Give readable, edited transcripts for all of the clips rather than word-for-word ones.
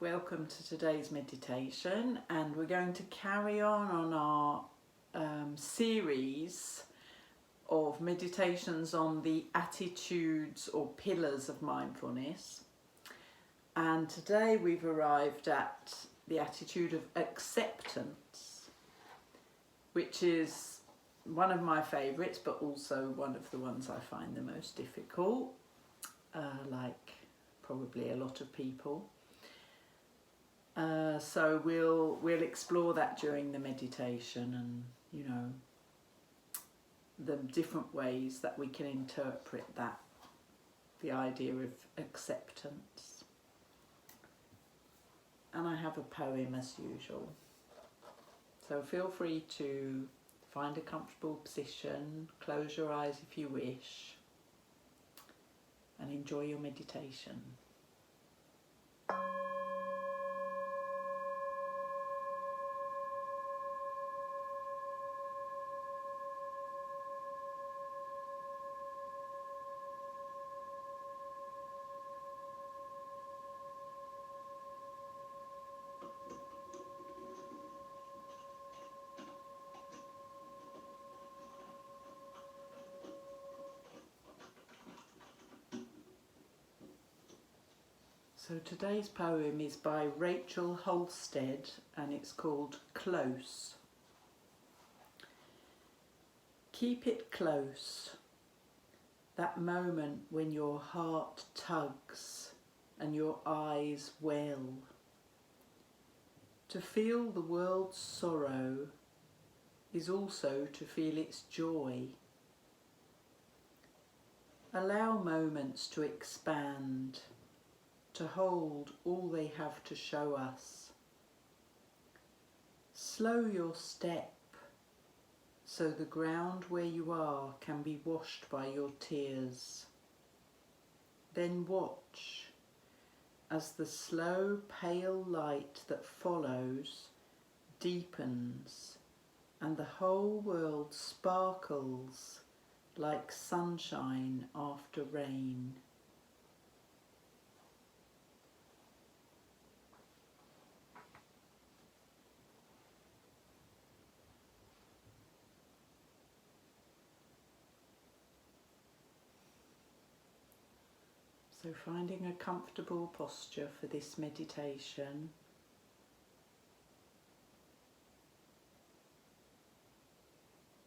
Welcome to today's meditation, and we're going to carry on our series of meditations on the attitudes or pillars of mindfulness. And today we've arrived at the attitude of acceptance, which is one of my favourites, but also one of the ones I find the most difficult, like probably a lot of people. So we'll explore that during the meditation, and the different ways that we can interpret that, the idea of acceptance. And I have a poem as usual, so feel free to find a comfortable position, close your eyes if you wish, and enjoy your meditation. So today's poem is by Rachel Halstead, and it's called Close. Keep it close, that moment when your heart tugs and your eyes well. To feel the world's sorrow is also to feel its joy. Allow moments to expand, to hold all they have to show us. Slow your step so the ground where you are can be washed by your tears. Then watch as the slow pale light that follows deepens and the whole world sparkles like sunshine after rain. So finding a comfortable posture for this meditation.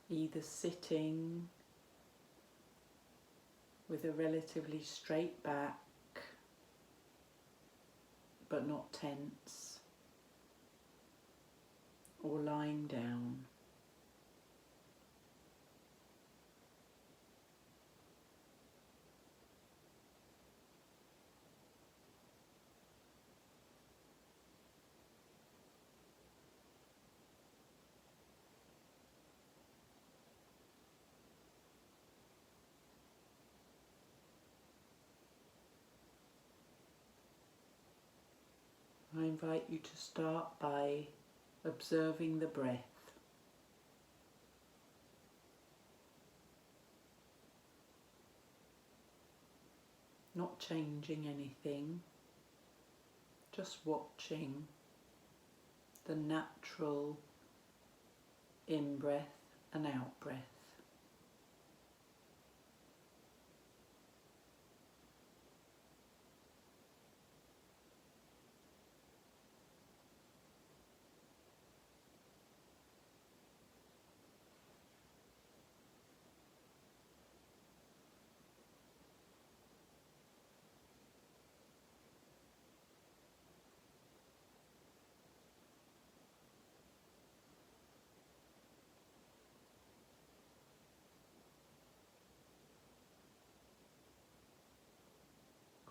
Either sitting with a relatively straight back, but not tense, or lying down. I invite you to start by observing the breath. Not changing anything, just watching the natural in-breath and out-breath.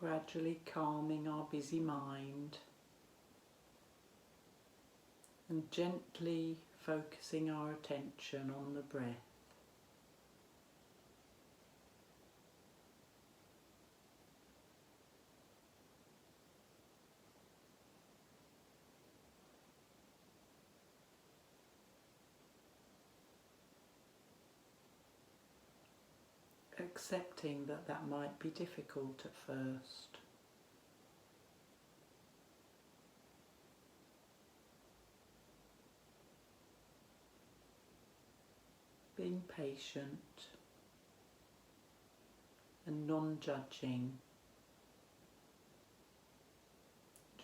Gradually calming our busy mind and gently focusing our attention on the breath. Accepting that that might be difficult at first. being patient and non-judging,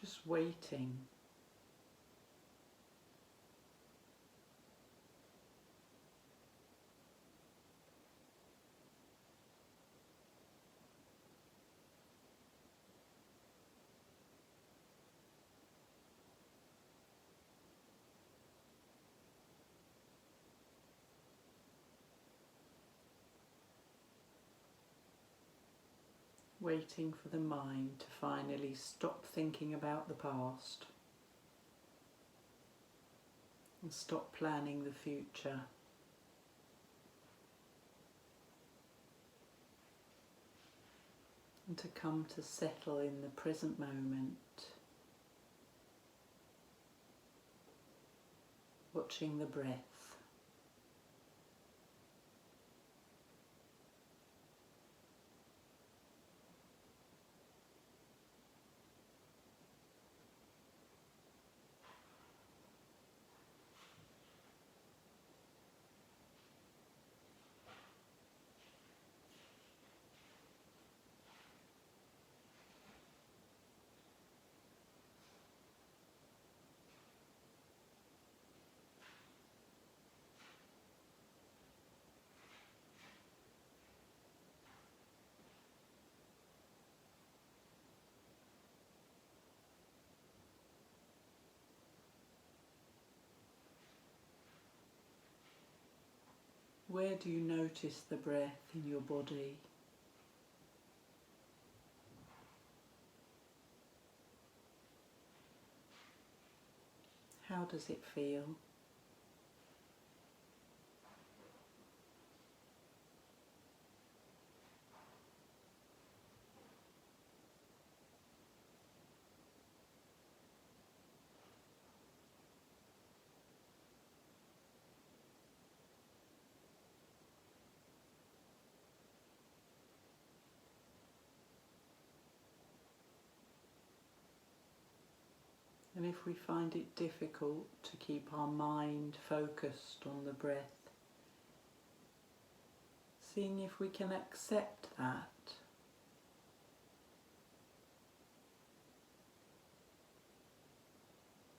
just waiting. Waiting for the mind to finally stop thinking about the past and stop planning the future. And to come to settle in the present moment, watching the breath. Where do you notice the breath in your body? How does it feel? And if we find it difficult to keep our mind focused on the breath, seeing if we can accept that.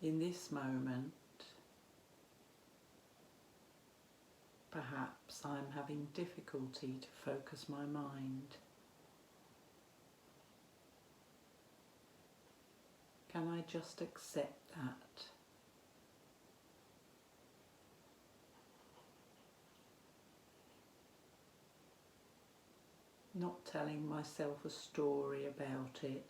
In this moment, perhaps I'm having difficulty to focus my mind. Can I just accept that? Not telling myself a story about it.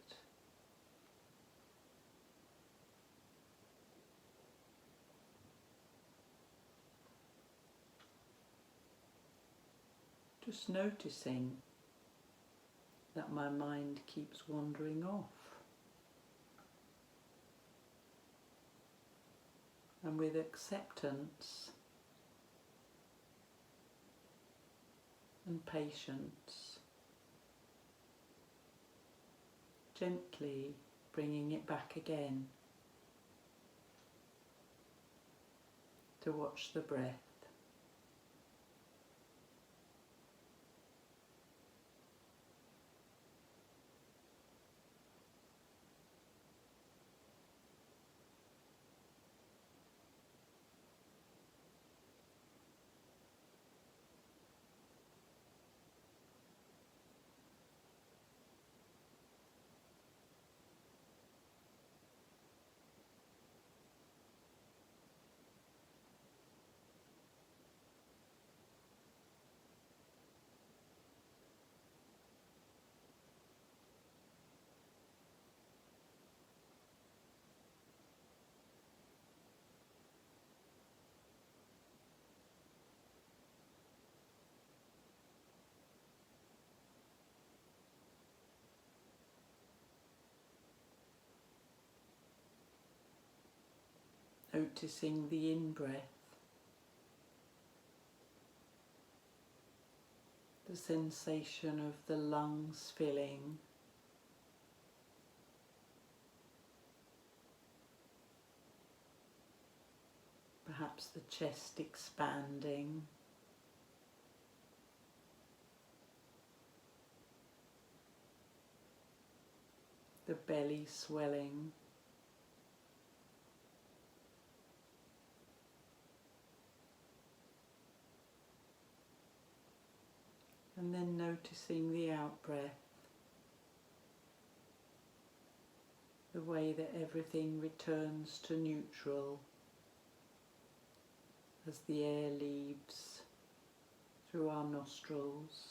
Just noticing that my mind keeps wandering off. And with acceptance and patience, gently bringing it back again to watch the breath. Noticing the in-breath, the sensation of the lungs filling, perhaps the chest expanding, the belly swelling. And then noticing the out-breath, the way that everything returns to neutral as the air leaves through our nostrils.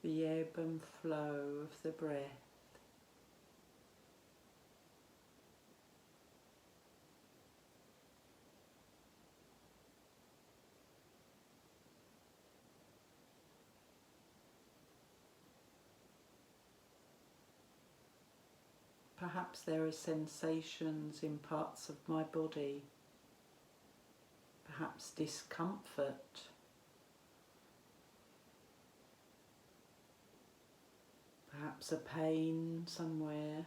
The ebb and flow of the breath. Perhaps there are sensations in parts of my body, perhaps discomfort, perhaps a pain somewhere.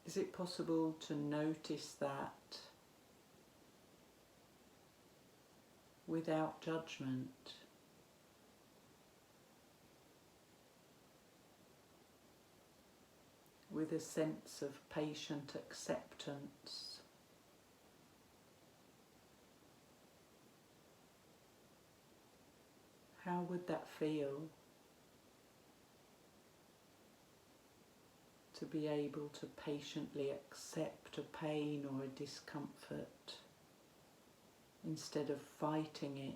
Is it possible to notice that without judgment? With a sense of patient acceptance. How would that feel? To be able to patiently accept a pain or a discomfort instead of fighting it.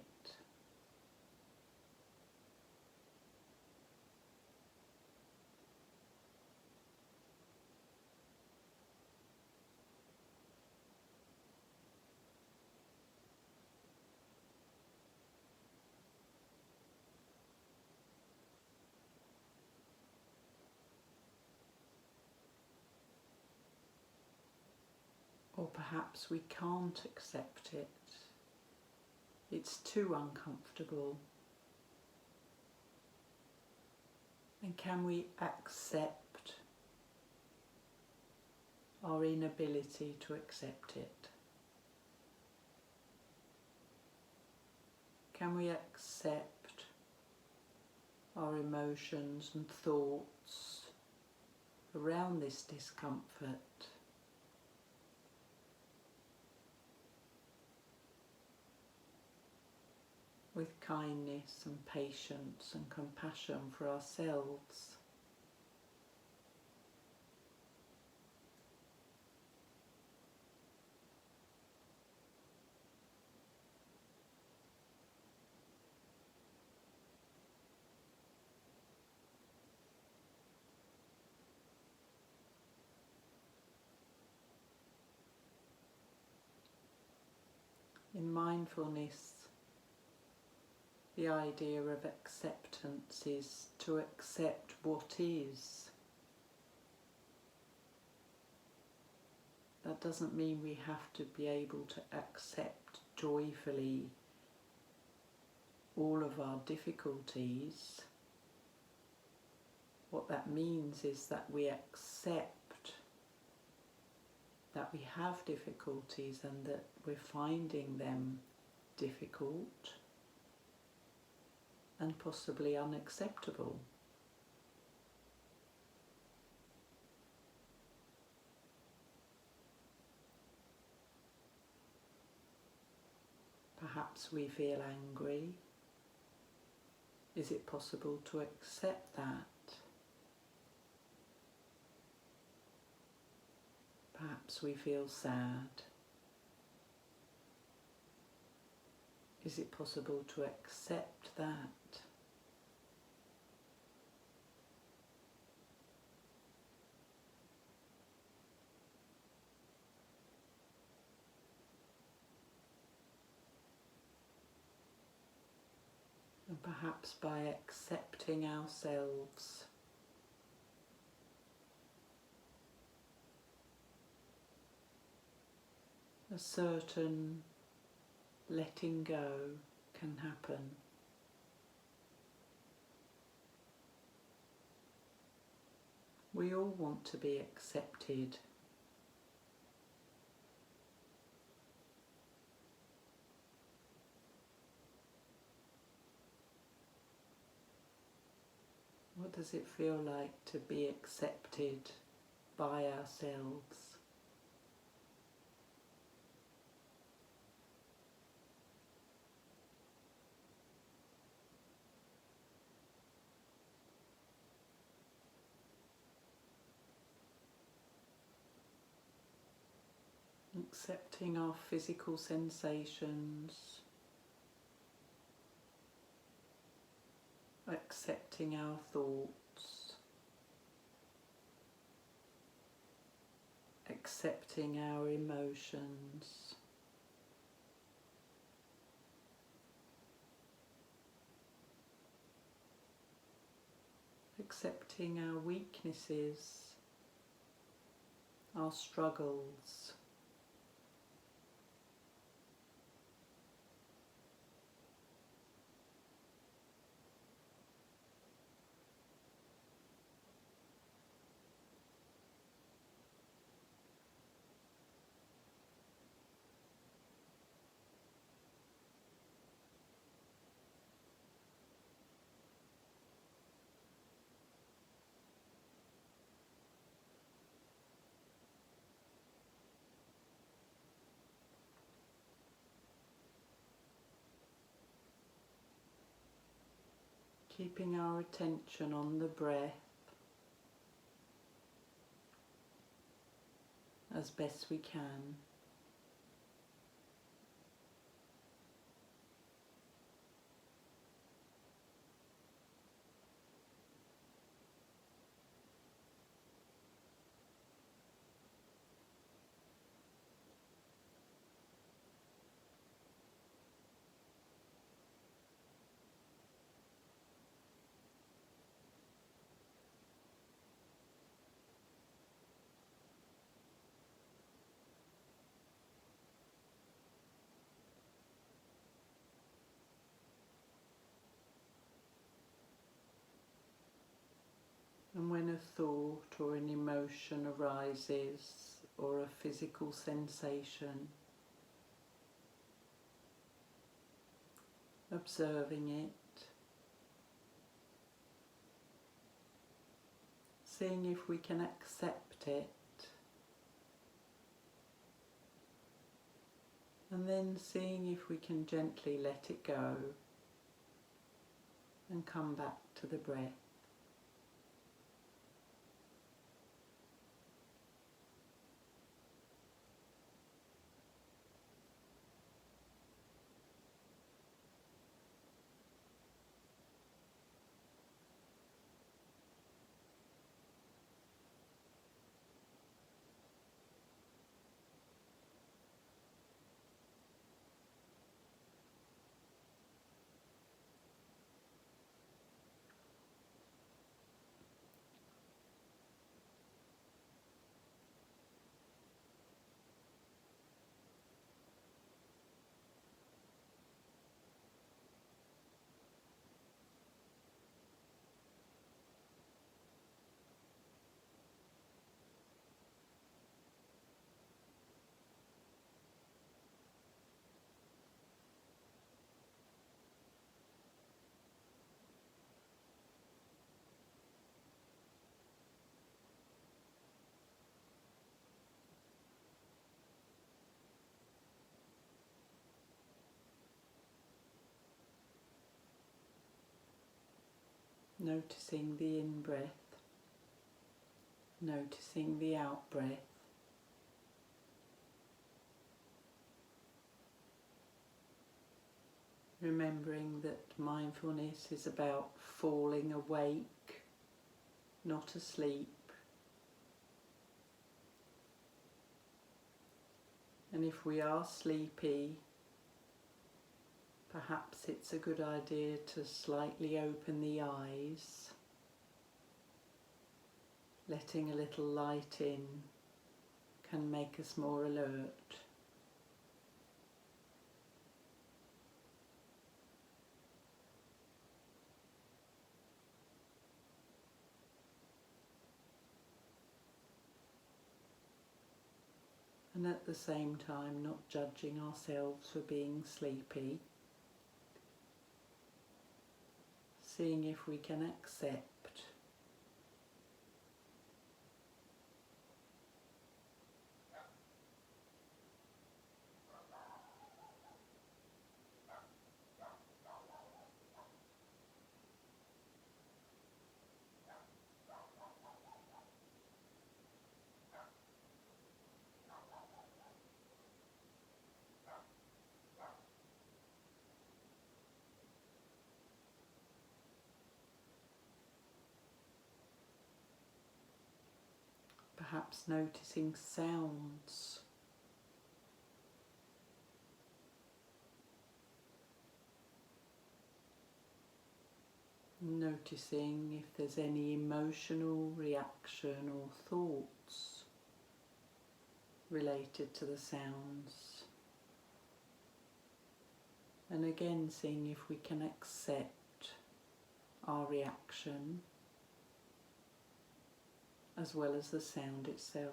Or perhaps we can't accept it. It's too uncomfortable. And can we accept our inability to accept it? Can we accept our emotions and thoughts around this discomfort? With kindness and patience and compassion for ourselves. In mindfulness, the idea of acceptance is to accept what is. That doesn't mean we have to be able to accept joyfully all of our difficulties. What that means is that we accept that we have difficulties and that we're finding them difficult and possibly unacceptable. Perhaps we feel angry. Is it possible to accept that? Perhaps we feel sad. Is it possible to accept that? And perhaps by accepting ourselves, a certain letting go can happen. We all want to be accepted. What does it feel like to be accepted by ourselves? Accepting our physical sensations, accepting our thoughts, accepting our emotions, accepting our weaknesses, our struggles. Keeping our attention on the breath as best we can. And when a thought or an emotion arises or a physical sensation, observing it, seeing if we can accept it, and then seeing if we can gently let it go and come back to the breath. Noticing the in-breath, noticing the out-breath. Remembering that mindfulness is about falling awake, not asleep. And if we are sleepy, perhaps it's a good idea to slightly open the eyes, letting a little light in can make us more alert. And at the same time not judging ourselves for being sleepy. Seeing if we can accept perhaps noticing sounds. Noticing if there's any emotional reaction or thoughts related to the sounds. And again, seeing if we can accept our reaction as well as the sound itself.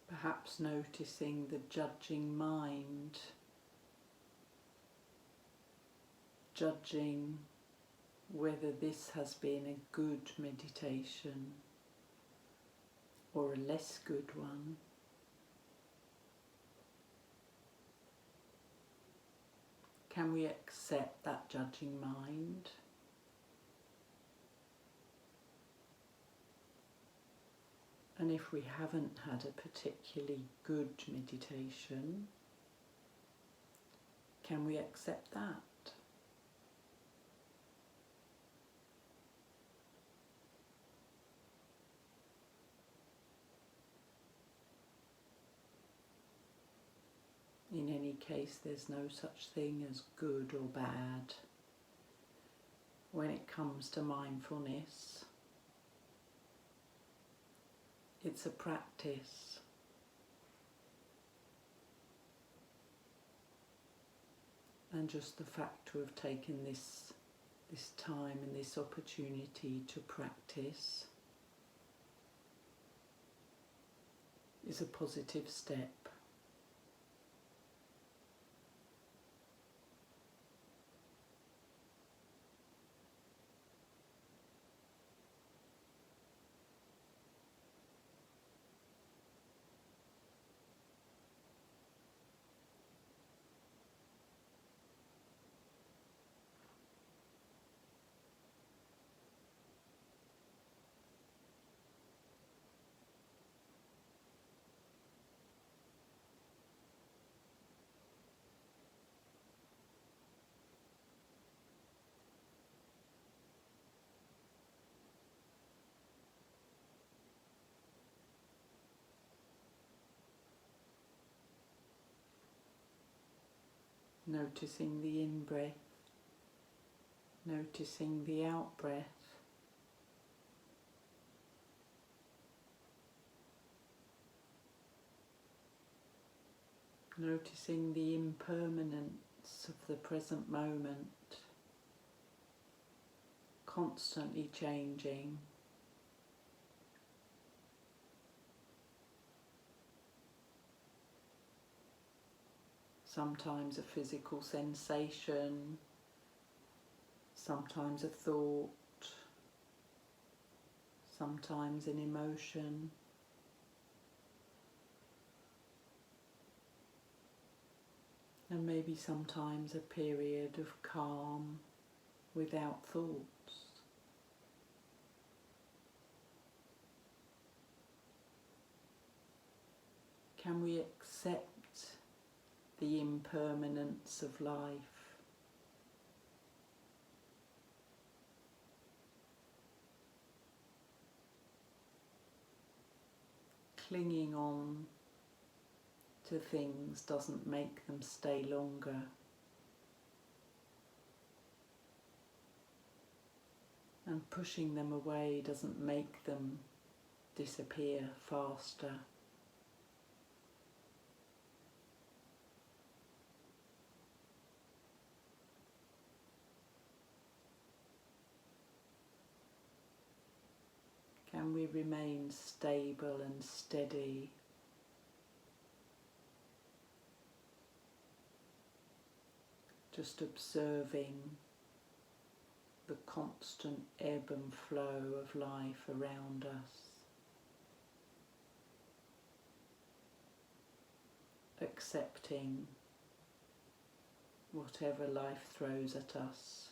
Perhaps noticing the judging mind, judging whether this has been a good meditation or a less good one. Can we accept that judging mind? And if we haven't had a particularly good meditation, can we accept that? In any case, there's no such thing as good or bad when it comes to mindfulness. It's a practice. And just the fact to have taken this time and this opportunity to practice is a positive step. Noticing the in-breath, noticing the out-breath. Noticing the impermanence of the present moment, constantly changing. Sometimes a physical sensation, sometimes a thought, sometimes an emotion. and maybe sometimes a period of calm without thoughts. Can we accept the impermanence of life? Clinging on to things doesn't make them stay longer. And pushing them away doesn't make them disappear faster. Can we remain stable and steady? Just observing the constant ebb and flow of life around us. Accepting whatever life throws at us.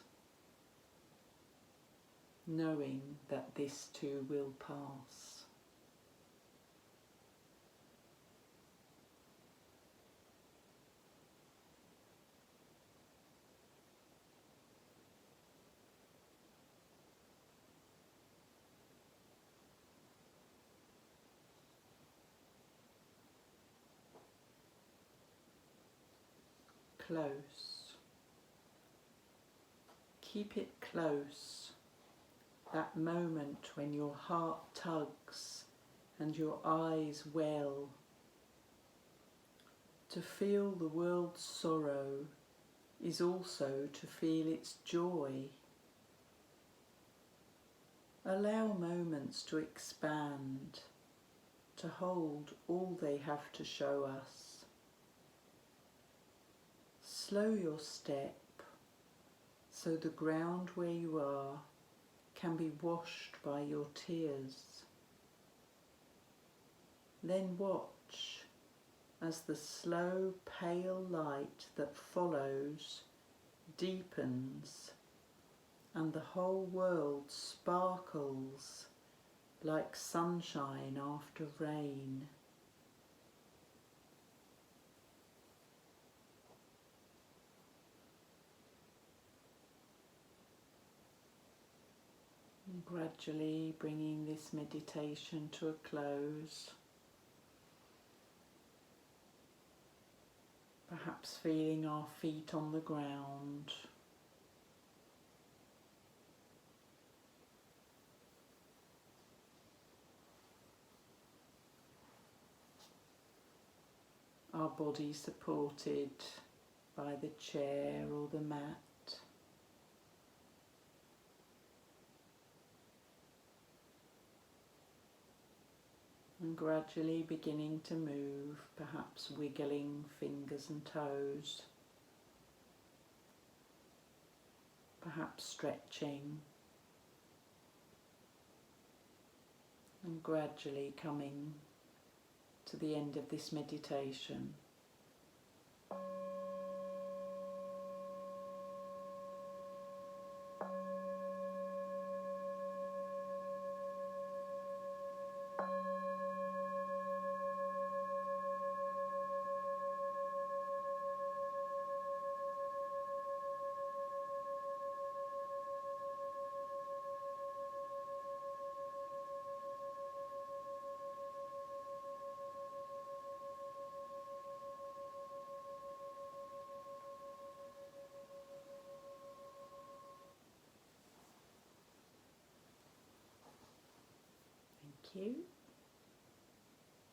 Knowing that this too will pass. Close. Keep it close. That moment when your heart tugs and your eyes well. To feel the world's sorrow is also to feel its joy. Allow moments to expand, to hold all they have to show us. Slow your step so the ground where you are can be washed by your tears. Then watch as the slow, pale light that follows deepens and the whole world sparkles like sunshine after rain. And gradually bringing this meditation to a close. Perhaps feeling our feet on the ground. Our body supported by the chair or the mat. And gradually beginning to move, perhaps wiggling fingers and toes, perhaps stretching, and gradually coming to the end of this meditation. Thank you.